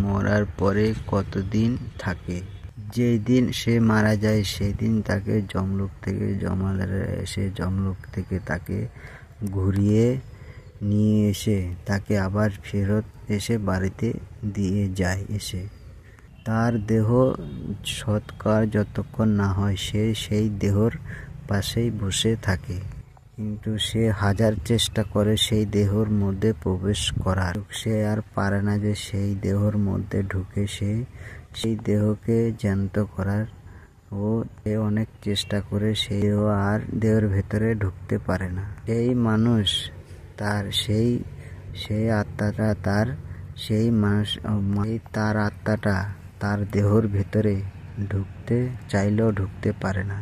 মরার পরে কতদিন থাকে। যেই দিন সে মারা যায় সেই দিন তাকে যমলোক থেকে জমাদাররা এসে যমলোক থেকে তাকে ঘুরিয়ে নিয়ে এসে তাকে আবার ফেরত এসে বাড়িতে দিয়ে যায়। এসে তার দেহ সৎকার যতক্ষণ না হয় সে সেই দেহর পাশেই বসে থাকে, কিন্তু সে হাজার চেষ্টা করে সেই দেহর মধ্যে প্রবেশ করার, সে আর পারে না যে সেই দেহর মধ্যে ঢুকে সেই দেহকে জ্যান্ত করার। ও সে অনেক চেষ্টা করে সেই দেহ আর দেহের ভেতরে ঢুকতে পারে না। সেই মানুষ তার সেই আত্মাটা তার আত্মাটা তার দেহর ভেতরে ঢুকতে চাইলেও ঢুকতে পারে না।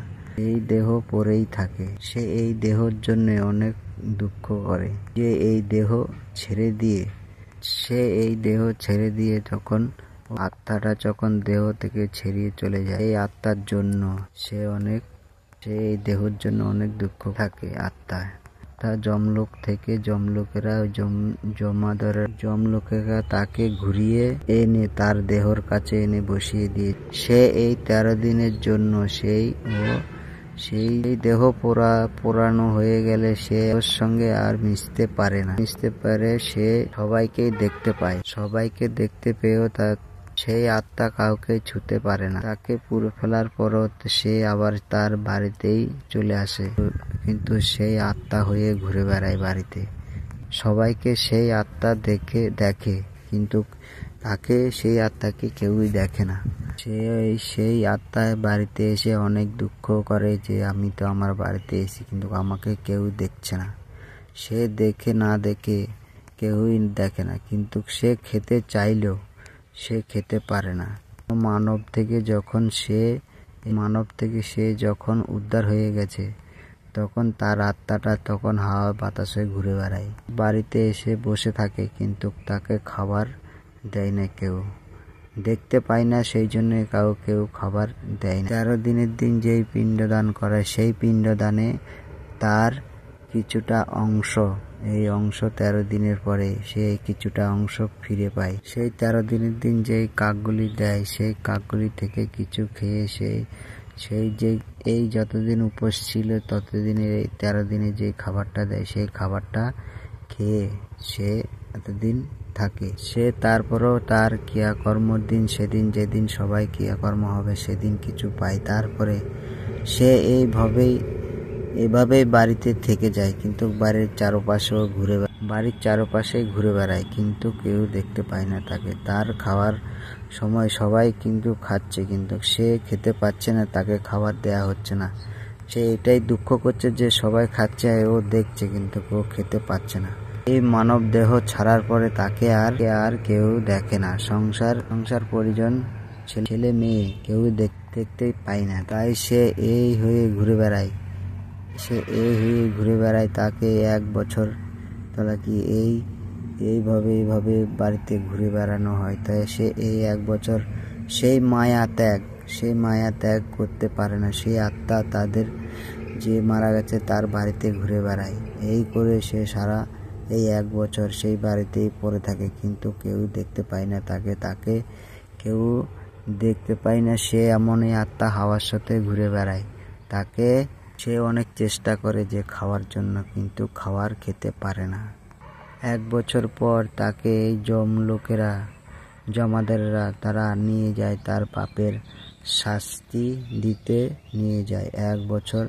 এই দেহ পড়েই থাকে। সে এই দেহর জন্য অনেক দুঃখ করে যে এই দেহ ছেড়ে দিয়ে যখন আত্মাটা যখন দেহ থেকে ছেড়িয়ে চলে যায়, এই আত্মার জন্য সে এই দেহর জন্য অনেক দুঃখ থাকে। আত্মা যমলোক থেকে যমলোকেরা তাকে ঘুরিয়ে এনে তার দেহর কাছে এনে বসিয়ে দিয়ে সে এই 13 দিনের জন্য সেই দেহ পোড়ানো হয়ে গেলে সে ওর সঙ্গে আর মিশতে পারে। সে সবাইকেই দেখতে পায়, সবাইকে দেখতে পেয়েও সেই আত্মা কাউকে ছুতে পারে না। তাকে পুড়ে ফেলার পরও সে আবার তার বাড়িতেই চলে আসে, কিন্তু সেই আত্মা হয়ে ঘুরে বেড়ায় বাড়িতে। সবাইকে সেই আত্মা দেখে, কিন্তু সেই আত্মাকে কেউই দেখে না। সেই আত্মা বাড়িতে এসে অনেক দুঃখ করে যে আমি তো আমার বাড়িতে এসেছি, কিন্তু আমাকে কেউ দেখছে না। সে কেউই দেখে না, কিন্তু সে খেতে চাইলেও সে খেতে পারে না। মানব থেকে সে যখন উদ্ধার হয়ে গেছে, তখন তার আত্মাটা তখন হাওয়া বাতাসে ঘুরে বেড়ায়, বাড়িতে এসে বসে থাকে, কিন্তু তাকে খাবার দেয় না, কেউ দেখতে পায় না, সেই জন্য কেউ খাবার দেয় না। 13 দিনের দিন যেই পিণ্ডদান করে, সেই পিণ্ডদানে তার কিছুটা অংশ, এই অংশ 13 দিনের পরে সে কিছুটা অংশ ফিরে পায়। সেই 13 দিনের দিন যেই কাকগুলি দেয়, সেই কাকগুলি থেকে কিছু খেয়ে এই যতদিন উপোস ছিল ততদিনের এই 13 দিনে যে খাবারটা দেয়, সেই খাবারটা খেয়ে সে এতদিন থাকে। সে তারপরও তার ক্রিয়াকর্মর দিন, সেদিন যেদিন সবাই ক্রিয়াকর্ম হবে সেদিন কিছু পায়। তারপরে সে এভাবেই বাড়িতে থেকে যায়, কিন্তু বাড়ির চারপাশেই ঘুরে বেড়ায়, কিন্তু কেউ দেখতে পায় না তাকে। তার খাওয়ার সময় সবাই কিন্তু খাচ্ছে, কিন্তু সে খেতে পাচ্ছে না, তাকে খাবার দেয়া হচ্ছে না। সে এটাই দুঃখ করছে যে সবাই খাচ্ছে, ও দেখছে, কিন্তু ও খেতে পাচ্ছে না। এই মানব দেহ ছাড়ার পরে তাকে আর কেউ দেখে না। সংসার পরিজন ছেলে মেয়ে কেউ দেখতেই পায় না। তাই সে এই হয়ে ঘুরে বেড়ায়। তাকে 1 বছর কি এইভাবে বাড়িতে ঘুরে বেড়ানো হয়। তাই সে এই 1 বছর সেই মায়া ত্যাগ করতে পারে না। সেই আত্মা তাদের যে মারা গেছে তার বাড়িতে ঘুরে বেড়ায়। এই করে সে সারা এই 1 বছর সেই বাড়িতেই পড়ে থাকে, কিন্তু কেউ দেখতে পায় না তাকে কেউ দেখতে পায় না। সে এমনই আত্মা হাওয়ার সাথে ঘুরে বেড়ায়। সে অনেক চেষ্টা করে যে খাওয়ার জন্য, কিন্তু খাবার খেতে পারে না। 1 বছর পর তাকে এই জমাদাররা তারা নিয়ে যায়, তার পাপের শাস্তি দিতে নিয়ে যায়। 1 বছর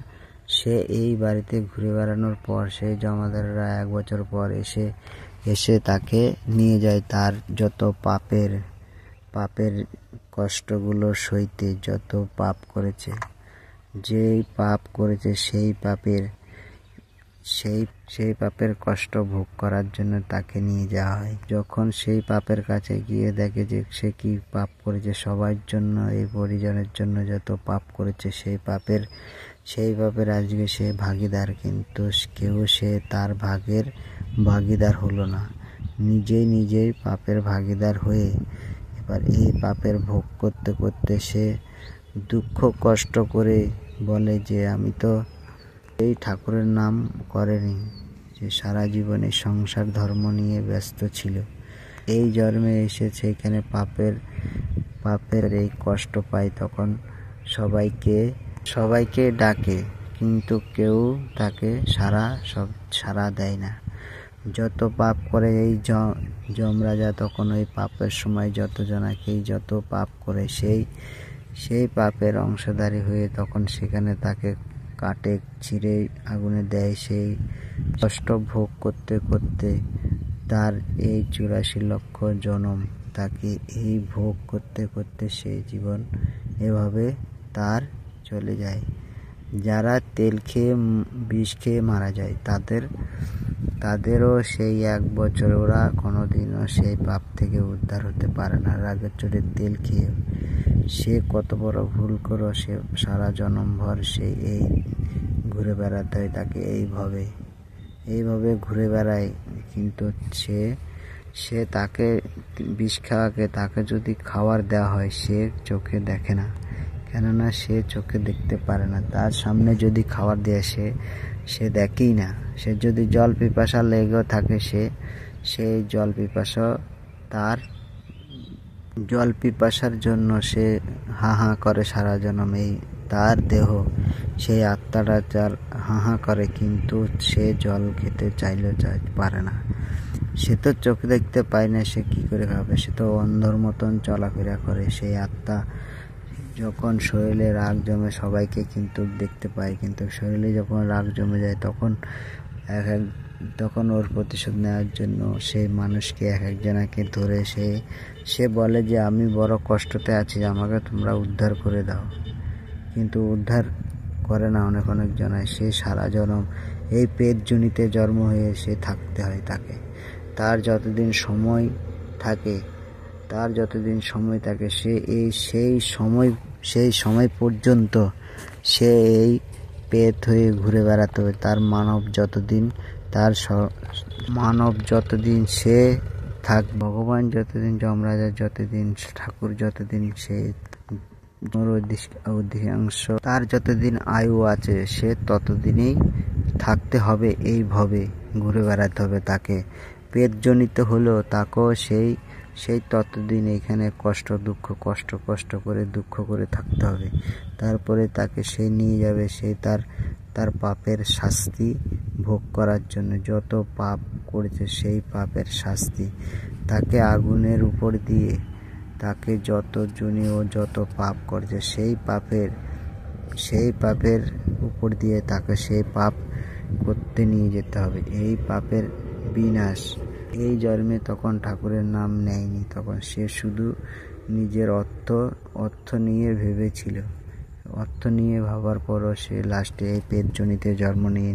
সে এই বাড়িতে ঘুরে বেড়ানোর পর সেই জমাদাররা 1 বছর পর এসে তাকে নিয়ে যায় তার যত পাপের কষ্টগুলো সইতে। যত পাপ করেছে, যেই পাপ করেছে সেই পাপের কষ্ট ভোগ করার জন্য তাকে নিয়ে যাওয়া হয়। যখন সেই পাপের কাছে গিয়ে দেখে যে সে কি পাপ করেছে, সবার জন্য, এই পরিজনের জন্য যত পাপ করেছে, সেই পাপের আজকে সে ভাগীদার, কিন্তু সে তার ভাগীদার হলো না। নিজেই পাপের ভাগীদার হয়ে এবার এই পাপের ভোগ করতে করতে সে দুঃখ কষ্ট করে বলে যে আমি তো এই ঠাকুরের নাম করেনি, যে সারা জীবনে সংসার ধর্ম নিয়ে ব্যস্ত ছিল, এই জন্মে এসে সেখানে পাপের এই কষ্ট পায়, তখন সবাইকে ডাকে, কিন্তু কেউ তাকে সাড়া দেয় না। যত পাপ করে এই যমরাজা, তখন ওই পাপের সময় যত পাপ করে সেই পাপের অংশধারী হয়ে তখন সেখানে তাকে কাটে, ছিঁড়ে আগুনে দেয়। সেই কষ্ট ভোগ করতে করতে তার এই 84 লক্ষ জনম, তাকে এই ভোগ করতে করতে সেই জীবন এভাবে তার চলে যায়। যারা তেল খেয়ে বিষ খেয়ে মারা যায় তাদেরও সেই 1 বছর, ওরা কোনোদিনও সেই পাপ থেকে উদ্ধার হতে পারে না। রাগের চোটে তেল খেয়ে সে কত বড় ভুল করো, সে সারা জনম ভর সে এই ঘুরে বেড়াতে হয় তাকে এইভাবে ঘুরে বেড়ায়। কিন্তু সে তাকে বিষ খাওয়াকে, তাকে যদি খাবার দেওয়া হয় সে চোখে দেখে না, কেননা সে চোখে দেখতে পারে না। তার সামনে যদি খাবার দেয় সে দেখেই না। সে যদি জল পিপাসা লেগেও থাকে, সেই জল পিপাসার জন্য সে হা করে সারা জনম। এই তার দেহ, সেই আত্মাটা যার হা করে, কিন্তু সে জল খেতে চাইলেও পারে না। সে তো চোখে দেখতে পায় না, সে কি করে খাবে? সে তো অন্ধর মতন চলাফেরা করে। সেই আত্মা যখন শরীরে রাগ জমে, সবাইকে কিন্তু দেখতে পায়, কিন্তু শরীরে যখন রাগ জমে যায় তখন ওর প্রতিশোধ নেওয়ার জন্য সেই মানুষকে একজনাকে ধরে সে বলে যে আমি বড় কষ্টতে আছি, আমাকে তোমরা উদ্ধার করে দাও। কিন্তু উদ্ধার করে না অনেক জনায়। সে সারা জনম এই পেট জনিতে জন্ম হয়ে সে থাকতে হয় তাকে। তার যতদিন সময় থাকে সেই সময় পর্যন্ত সে এই পেট হয়ে ঘুরে বেড়াতে হবে। তার মানব যতদিন সে ভগবান যতদিন, যমরাজা যতদিন, ঠাকুর যতদিন, সে অধিকাংশ তার যতদিন আয়ু আছে সে ততদিনই থাকতে হবে। এইভাবে ঘুরে বেড়াতে হবে তাকে। পেট জনিত হলেও তাকেও সেই ততদিন এখানে কষ্ট করে দুঃখ করে থাকতে হবে। তারপরে তাকে সে নিয়ে যাবে তার পাপের শাস্তি ভোগ করার জন্য। যত পাপ করেছে সেই পাপের শাস্তি তাকে আগুনের উপর দিয়ে, তাকে যত জনি ও যত পাপ করেছে সেই পাপের উপর দিয়ে তাকে সেই পাপ করতে নিয়ে যেতে হবে। এই পাপের বিনাশ। এই জন্মে তখন ঠাকুরের নাম নেয়নি, তখন সে শুধু নিজের অর্থ নিয়ে ভেবেছিল। অর্থ নিয়ে ভাবার পরও সে লাস্টে এই পেটজনিতে জন্ম নিয়ে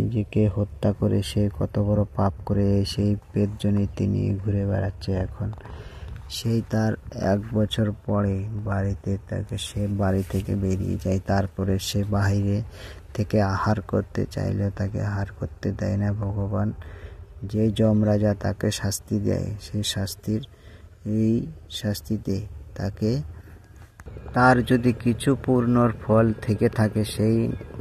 নিজেকে হত্যা করে সে কত বড় পাপ করে সেই পেটজনিতে নিয়ে ঘুরে বেড়াচ্ছে এখন। সেই তার 1 বছর পরে সে বাড়ি থেকে বেরিয়ে যায়। তারপরে সে বাইরে থেকে আহার করতে চাইলেও তাকে আহার করতে দেয় না ভগবান। যে যমরাজা তাকে শাস্তি দেয়, সেই শাস্তিতে তার যদি কিছু পূর্ণর ফল থেকে থাকে,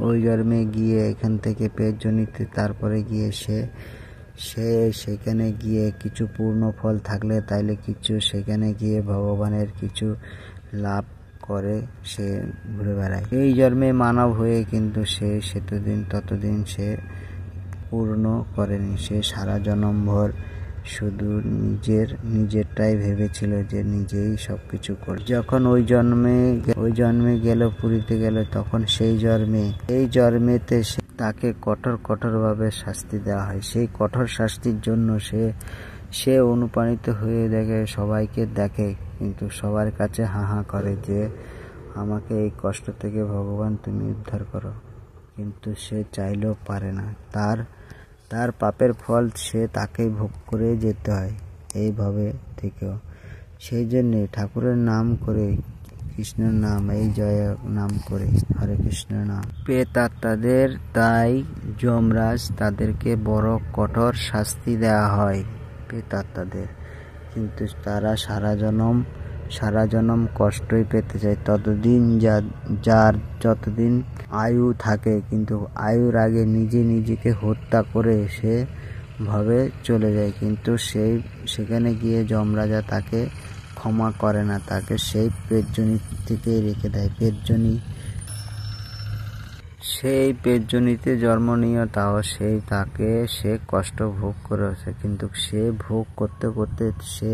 ওই জন্মে গিয়ে এখান থেকে পেটজনিতে, তারপরে গিয়ে সে সেখানে গিয়ে কিছু পূর্ণ ফল থাকলে তাইলে কিছু সেখানে গিয়ে ভগবানের কিছু লাভ করে সে ঘুরে বেড়ায়। এই জন্মে মানব হয়ে কিন্তু সে ততদিন সে পূর্ণ করেনি। সে সারা জনম ভর শুধু নিজেরটাই ভেবেছিল যে নিজেই সবকিছু করে। যখন ওই জন্মে গেল, পুরীতে গেল, তখন এই জন্মেতে তাকে কঠোর ভাবে শাস্তি দেওয়া হয়। সেই কঠোর শাস্তির জন্য সে অনুপ্রাণিত হয়ে সবাইকে দেখে, কিন্তু সবার কাছে হা করে যে আমাকে এই কষ্ট থেকে ভগবান তুমি উদ্ধার করো। কিন্তু সে চাইলেও পারে না। তার পাপের ফল তাকেই ভোগ করে যেতে হয় এইভাবে থেকেও। সেই জন্যে ঠাকুরের নাম করে, কৃষ্ণের নাম, এই জয় নাম করে, হরে কৃষ্ণ নাম। প্রেতাত্মাদের তাই যমরাজ তাদেরকে বড় কঠোর শাস্তি দেওয়া হয় প্রেতাত্মাদের। কিন্তু তারা সারা জনম কষ্টই পেতে চায় ততদিন, যার যতদিন আয়ু থাকে। কিন্তু আয়ুর আগে নিজেকে হত্যা করে সে ভাবে চলে যায়, কিন্তু সেখানে গিয়ে যমরাজা তাকে ক্ষমা করে না, তাকে সেই পেটজনি থেকে রেখে দেয়। সেই পেটজনিতে জন্ম নিয়ে তাও সে কষ্ট ভোগ করেছে, কিন্তু সে ভোগ করতে করতে সে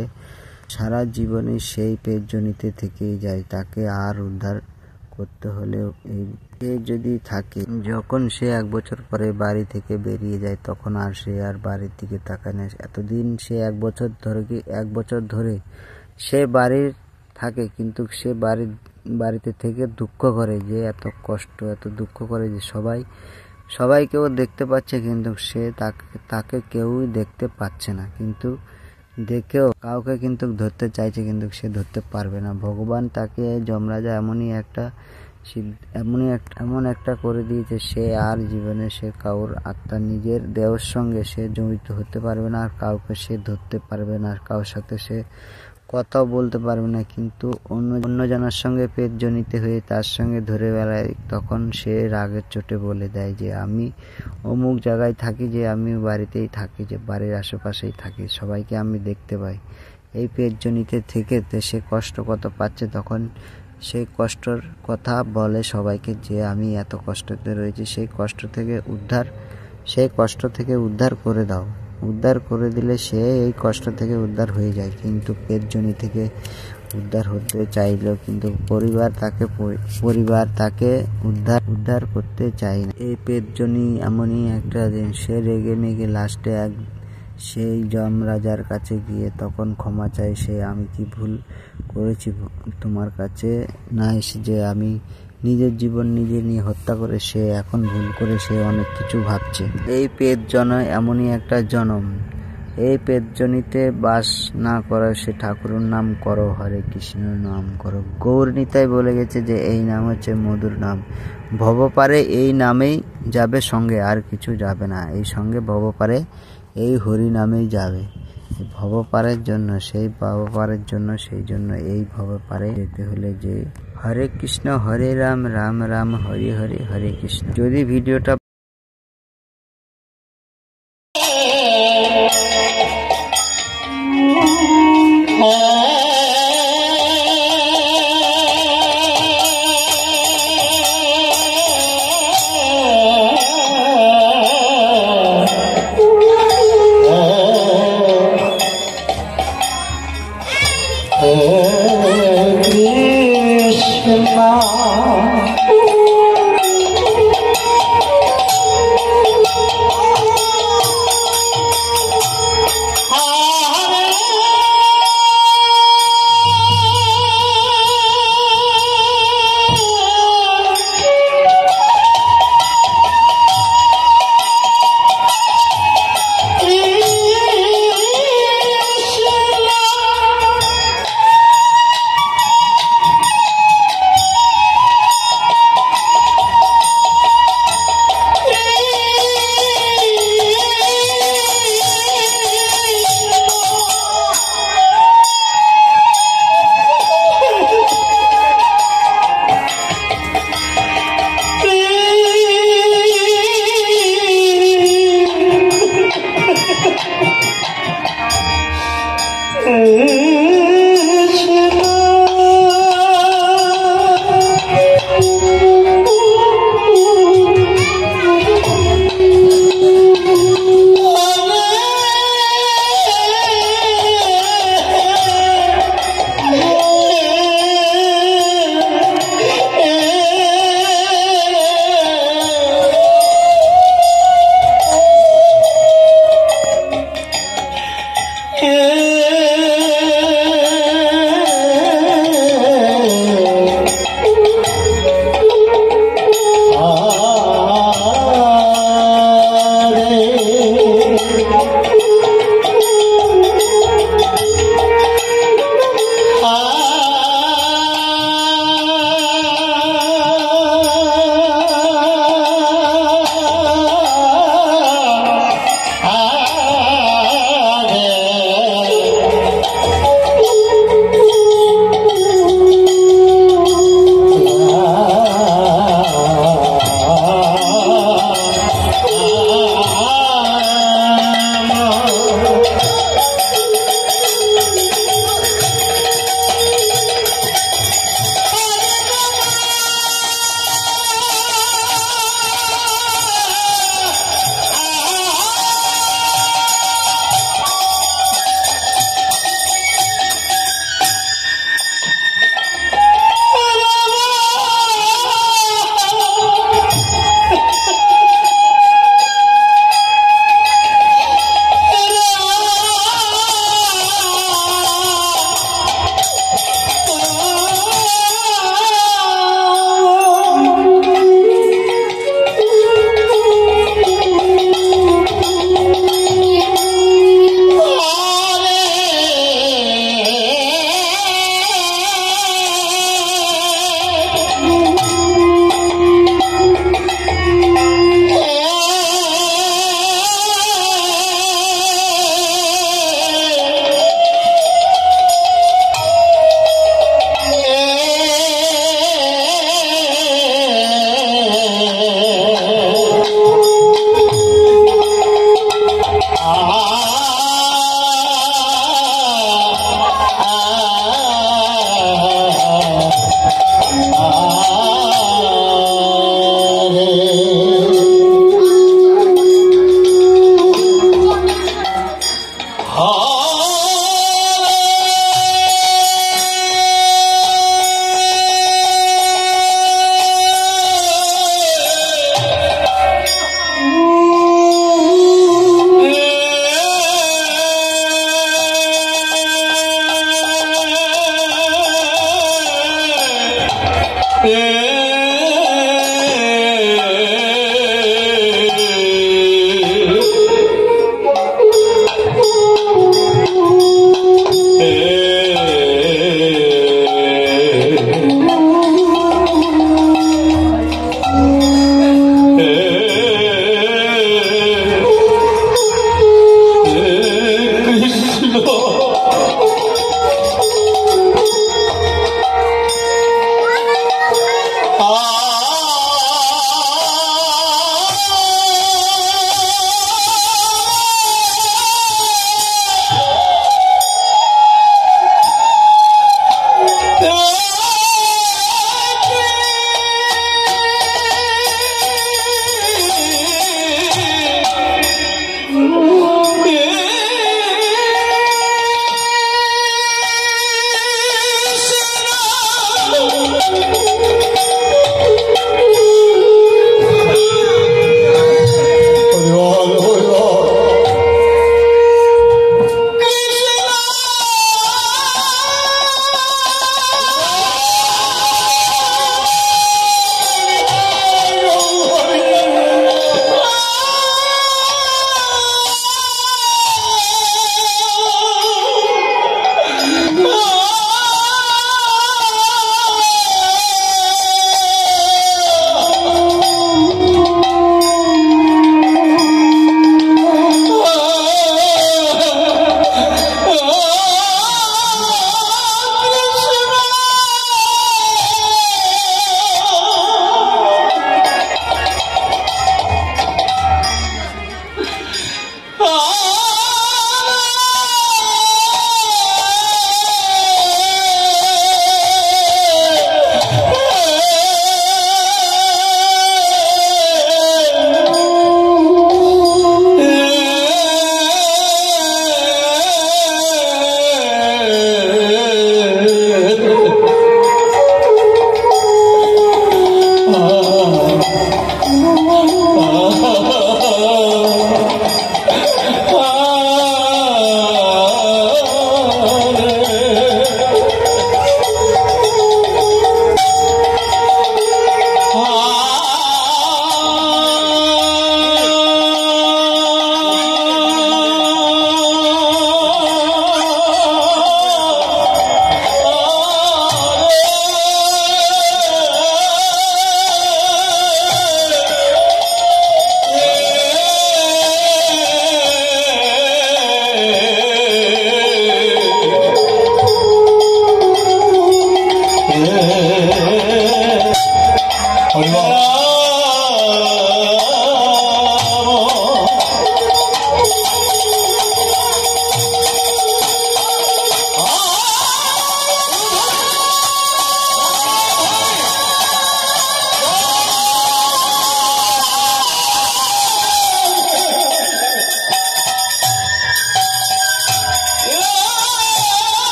সারা জীবনে সেই পেটজনিতে থেকেই যায়। তাকে আর উদ্ধার করতে হলেও সে যদি থাকে, যখন সে 1 বছর পরে বাড়ি থেকে বেরিয়ে যায় তখন সে আর বাড়ির দিকে তাকায় না। এতদিন সে 1 বছর ধরে সে বাড়ির থাকে, কিন্তু সে বাড়িতে থেকে দুঃখ করে যে এত কষ্ট এত দুঃখ করে যে সবাই কেউ দেখতে পাচ্ছে, কিন্তু তাকে কেউই দেখতে পাচ্ছে না, কিন্তু দেখেও কাউকে কিন্তু ধরতে চাইছে, কিন্তু সে ধরতে পারবে না। ভগবান তাকে যমরাজা এমন একটা করে দিয়েছে, সে আর জীবনে সে কাউর আত্মা নিজের দেহের সঙ্গে সে জড়িত হতে পারবে না, আর কাউকে সে ধরতে পারবে না, আর কারোর সাথে সে কথাও বলতে পারবে না, কিন্তু অন্য জনের সঙ্গে পেটজনিতে হয়ে তার সঙ্গে ধরে বেড়ায়। তখন সে রাগের চোটে বলে দেয় যে আমি অমুক জায়গায় থাকি, যে আমি বাড়িতেই থাকি, যে বাড়ির আশেপাশেই থাকি, সবাইকে আমি দেখতে পাই। এই পেটজনিতে থেকে সে কষ্ট কত পাচ্ছে, তখন সেই কষ্টর কথা বলে সবাইকে যে আমি এত কষ্টতে রয়েছি, সেই কষ্ট থেকে উদ্ধার করে দাও। উদ্ধার করে দিলে সে এই কষ্ট থেকে উদ্ধার হয়ে যায়, কিন্তু পেটজনি থেকে উদ্ধার হতে চাইলেও কিন্তু পরিবার তাকে উদ্ধার করতে চায় না। এই পেটজনি এমনই একটা দিন, সে রেগে মেগে লাস্টে সেই যমরাজার কাছে গিয়ে তখন ক্ষমা চায়, আমি কি ভুল করেছি তোমার কাছে না এসে, যে আমি নিজের জীবন নিজে নিয়ে হত্যা করে সে এখন ভুল করে সে অনেক কিছু ভাবছে। এই পেটজনয় এমনই একটা জনম, এই পেটজনিতে বাস না করো, সে ঠাকুরের নাম করো, হরে কৃষ্ণ নাম করো। গৌরনীতাই বলে গেছে যে এই নাম হচ্ছে মধুর নাম, ভবপারে এই নামেই যাবে, সঙ্গে আর কিছু যাবে না, এই সঙ্গে ভবপারে এই হরি নামেই যাবে। ভবপারের জন্য সেই জন্য এই ভবপারে যেতে হলে যে হরে কৃষ্ণ হরে রাম রাম রাম হরে হরে, হরে কৃষ্ণ। যদি ভিডিওটা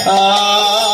Ah